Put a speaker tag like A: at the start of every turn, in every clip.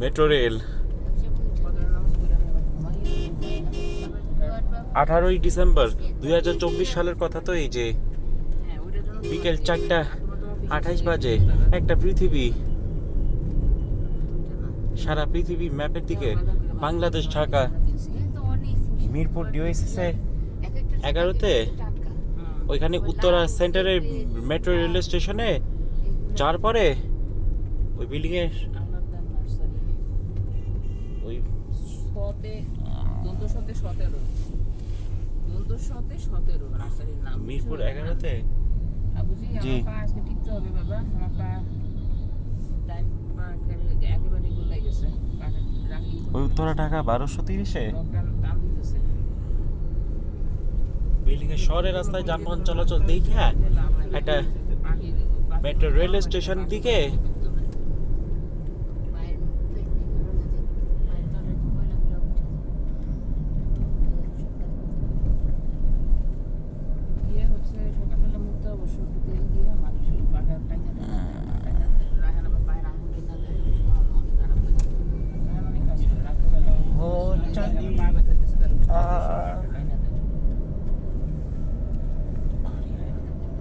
A: Metro rail 18ই December 2024 সালের কথা। তো এই যে বিকেল 4:28 বাজে একটা পৃথিবী, সারা পৃথিবী ম্যাপের দিকে বাংলাদেশ ঢাকা মিরপুর ডিওএসএসে 11তে ওইখানে উত্তরা সেন্টারের মেট্রো রেল স্টেশনে যাওয়ার পরে ওই বিল্ডিং এর ওই মিরপুর 11তে জি ওই উত্তরা ঢাকা 1230-এ বিল্ডিং এর শহরের রাস্তায় যানবাহন চলাচল দেখে একটা মেট্রো রেল স্টেশন দিকে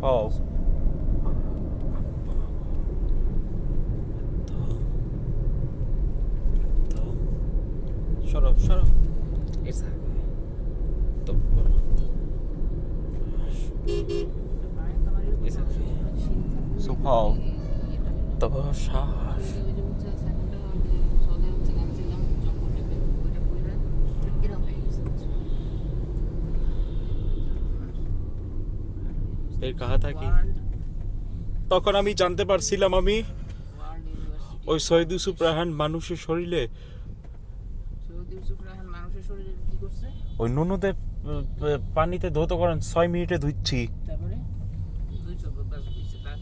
A: Oh. Shut up. It's so Paul. তবে শ্বাস এর কাহা থাকি তখন আমি জানতে পারছিলাম আমি ওই সৈয়দ ইউসুফ রায়হান মানুষের শরীরে ওই নুনুদের পানিতে ধৌত করেন 6 মিনিটে ধুচ্ছি।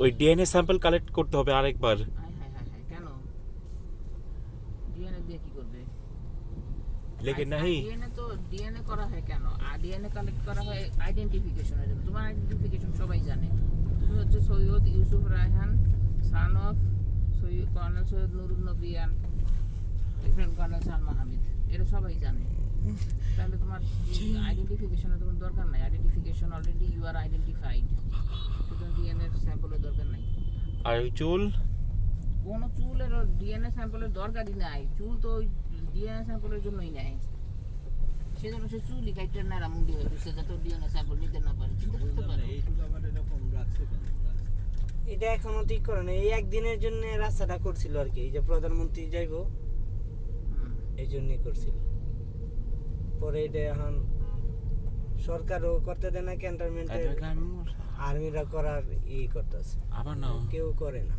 A: ওই ডিএনএ স্যাম্পল কালেক্ট করতে হবে আরেকবার।
B: কেন ডিএনএ দিয়ে কি করবে?
A: লেকিন नहीं
B: ডিএনএ তো ডিএনএ করা হয় কেন? আর ডিএনএ কালেক্ট করা হয় আইডেন্টিফিকেশনের জন্য। তোমার আইডেন্টিফিকেশন সবাই জানে। তুমি হচ্ছে Syed Yusuf Raihan, son of Syed colonel Syed Nurun Nabi and lieutenant colonel Salman Hamid, এটা সবাই জানে। তাহলে তোমার আইডেন্টিফিকেশনের তোমার দরকার নাই। Identification already you are identified, সুতরাং ডিএনএ স্যাম্পলের দরকার নাই।
A: আর চুল
B: কোন চুলের ডিএনএ স্যাম্পলের দরকারই নাই। চুল তো ওই ডিএনএ স্যাম্পলের জন্যই নেয়, সেজন্য সে চুলই কাইটে না মুন্ডি হয়ে গেছে যাতে ডিএনএ স্যাম্পল নিতে না পারে। চিন্তা করতে পারে
C: এটা এখনো ঠিক করে না। এই একদিনের জন্য রাস্তাটা করছিল আর কি, এই যে প্রধানমন্ত্রী যাইবো এই জন্যই করছিল। পরে এটা এখন সরকারও করতে দেয় না, ক্যান্টনমেন্টে আর্মিরা করার করতেছে,
A: আবার না
C: কেউ করে না।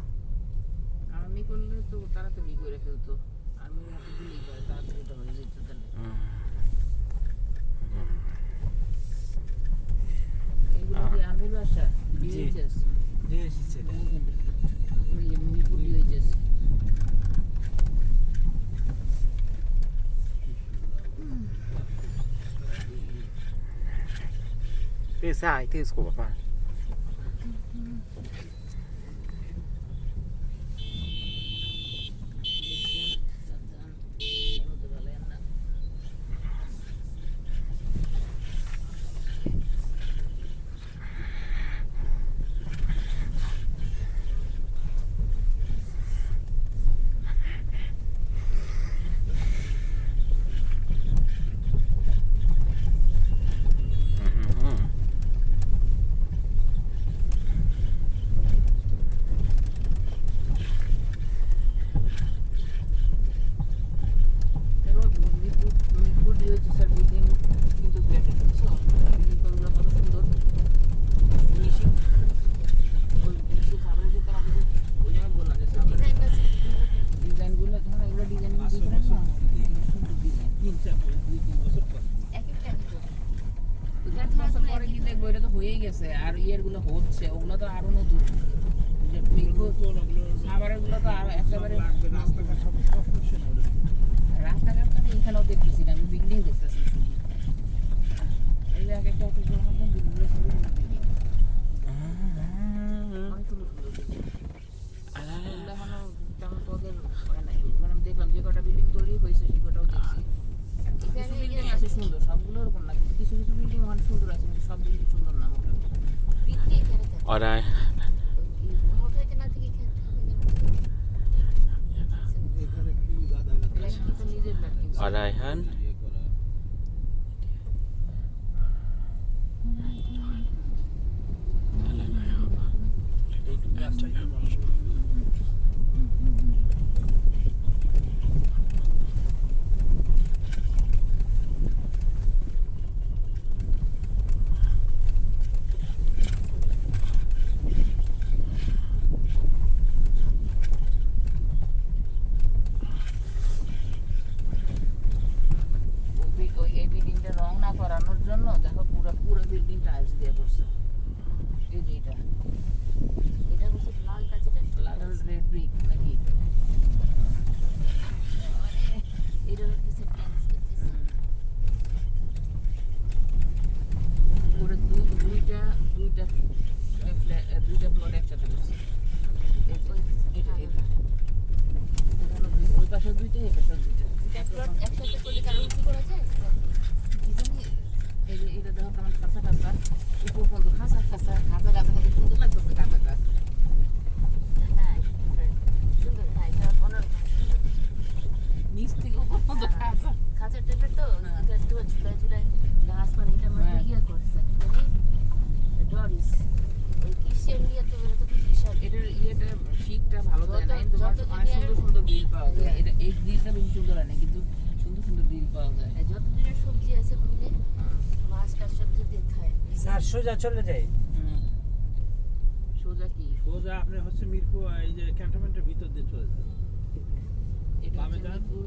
B: আর্মি করলে তো তাড়াতাড়ি করে ফেলতো, আর্মির হাতে গুলি করে তাড়াতাড়ি তো হয়ে যেত। তাহলে এইগুলো কি আর্মির ভাষা? DHS Mirpur DHS.
A: Sai, desculpa, pai.
B: হয়েই গেছে আর ইয়ের গুলো হচ্ছে, ওগুলো তো আরো নতুন। খাবারের গুলো তো আরো একেবারে রাস্তাঘাট তো এখানেও দেখতেছি না, আমি বিল্ডিং দেখতেছি। এই এক একটা অফিসের মধ্যে বিল্ডিং সুন্দর বিল্ডিং, অনেক সুন্দর সুন্দর বিল্ডিং। এখনো তেমন তোদের হয় নাই। ওখানে আমি দেখলাম যে কটা হয়েছে সেটাও দেখছি। কিছু বিল্ডিং আছে সুন্দর, সবগুলো ওরকম না, কিন্তু কিছু কিছু বিল্ডিং অনেক সুন্দর আছে, কিন্তু সব বিল্ডিং সুন্দর না মোটামুটি।
A: और आए
B: নিজের লাগে
A: और रायहान
B: এই বিল্ডিংটা রং না করানোর জন্য দেখো পুরো পুরো বিল্ডিং টাইলস দিয়ে করছে। এই যে এটা লাল রেড ব্রিক নাকি পুরো দুইটা প্লট একসাথে করছে। এটা ওই পাশে দুইটা, এই পাশে দুইটা। এই যে এটা দেখো কেমন খাঁচা খাঁচা, উপর পর্যন্ত খাঁচা খাঁচা খাঁচা খাঁচা খাঁচা সুন্দর লাগতেছে খাঁচাটা। নিচ থেকে উপর পর্যন্ত খাঁচা। এটার ইয়েটা শিকটা ভালো দেয় না, কিন্তু অনেক সুন্দর সুন্দর গ্রিল পাওয়া যায়। এটা এই গ্রিলটা বেশি সুন্দর হয় না, কিন্তু সুন্দর সুন্দর গ্রিল পাওয়া যায়।
C: স্যার সোজা চলে যায়।
B: সোজা কি
D: সোজা আপনি হচ্ছে মিরপুর এই যে ক্যান্টনমেন্টের ভিতর দিয়ে চলে যান।
B: এটা
D: বামে
B: হচ্ছে
D: যান।
B: মিরপুর।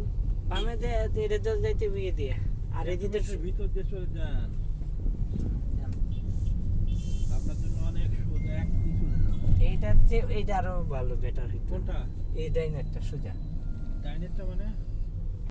C: বামে দেয় এটা চলে যাইতে বিয়ে দিয়ে আর এদিকে
D: ক্যান্টনমেন্টের ভিতর দিয়ে চলে যান, আপনার জন্য অনেক সোজা এক দিয়ে চলে যান।
C: এইটার চেয়ে এইটা আরো ভালো বেটার হইতো।
D: কোনটা?
C: এই ডাইনারটা সোজা।
D: ডাইনেরটা মানে